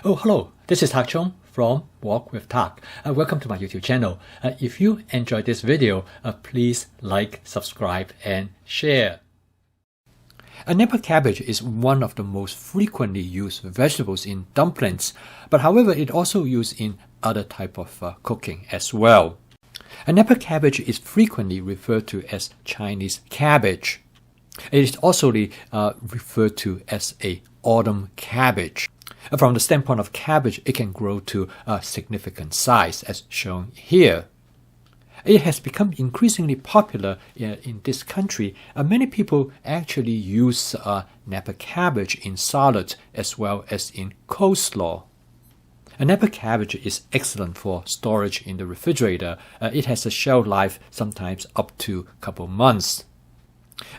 Oh, hello, this is Tak from Walk with Tak. Welcome to my YouTube channel. If you enjoyed this video, please like, subscribe, and share. Napa cabbage is one of the most frequently used vegetables in dumplings, but however, it also used in other type of cooking as well. Napa cabbage is frequently referred to as Chinese cabbage. It is also referred to as a autumn cabbage. From the standpoint of cabbage, it can grow to a significant size, as shown here. It has become increasingly popular in this country. Many people actually use Napa cabbage in salad as well as in coleslaw. Napa cabbage is excellent for storage in the refrigerator. It has a shelf life sometimes up to a couple months.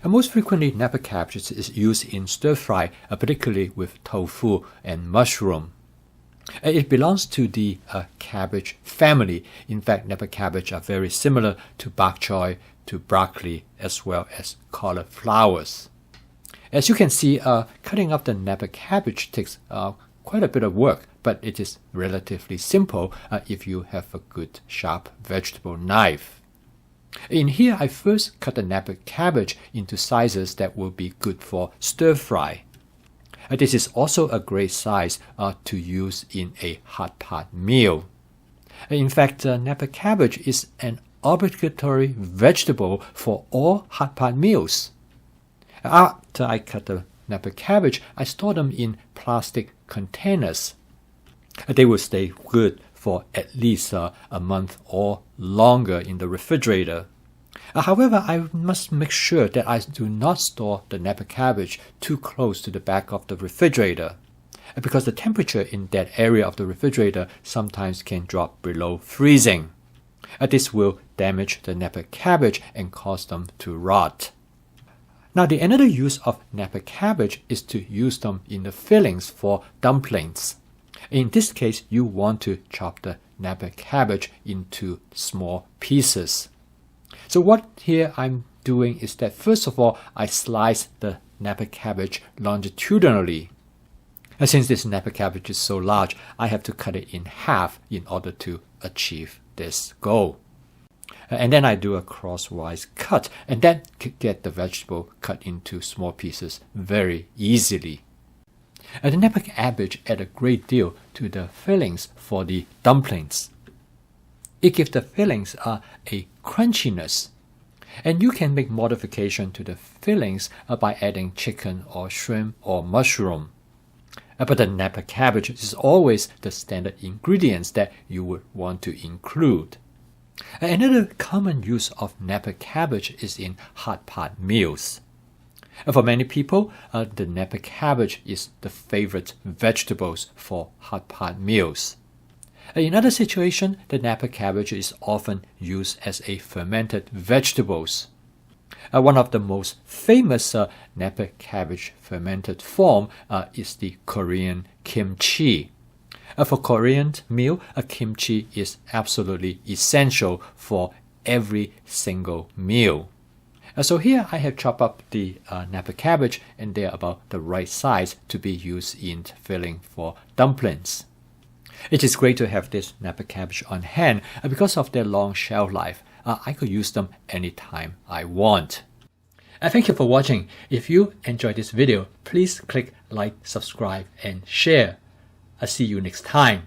Most frequently, Napa cabbage is used in stir-fry, particularly with tofu and mushroom. It belongs to the cabbage family. In fact, Napa cabbage are very similar to bok choy, to broccoli, as well as cauliflowers. As you can see, cutting up the Napa cabbage takes quite a bit of work, but it is relatively simple if you have a good sharp vegetable knife. In here, I first cut the Napa cabbage into sizes that will be good for stir-fry. This is also a great size to use in a hot pot meal. In fact, Napa cabbage is an obligatory vegetable for all hot pot meals. After I cut the Napa cabbage, I store them in plastic containers. They will stay good for at least a month or longer in the refrigerator. However, I must make sure that I do not store the Napa cabbage too close to the back of the refrigerator, because the temperature in that area of the refrigerator sometimes can drop below freezing. This will damage the Napa cabbage and cause them to rot. Now, the another use of Napa cabbage is to use them in the fillings for dumplings. In this case, you want to chop the Napa cabbage into small pieces. So what here I'm doing is that first of all, I slice the Napa cabbage longitudinally. Since this Napa cabbage is so large, I have to cut it in half in order to achieve this goal. And then I do a crosswise cut, and that could get the vegetable cut into small pieces very easily. The Napa cabbage add a great deal to the fillings for the dumplings. It gives the fillings a crunchiness, and you can make modification to the fillings by adding chicken or shrimp or mushroom. But the Napa cabbage is always the standard ingredients that you would want to include. Another common use of Napa cabbage is in hot pot meals. For many people, the Napa cabbage is the favorite vegetables for hot pot meals. In other situations, the Napa cabbage is often used as a fermented vegetables. One of the most famous Napa cabbage fermented form is the Korean kimchi. For Korean meal, kimchi is absolutely essential for every single meal. So here I have chopped up the Napa cabbage, and they are about the right size to be used in filling for dumplings. It is great to have this Napa cabbage on hand because of their long shelf life. I could use them anytime I want. Thank you for watching. If you enjoyed this video, please click like, subscribe, and share. I'll see you next time.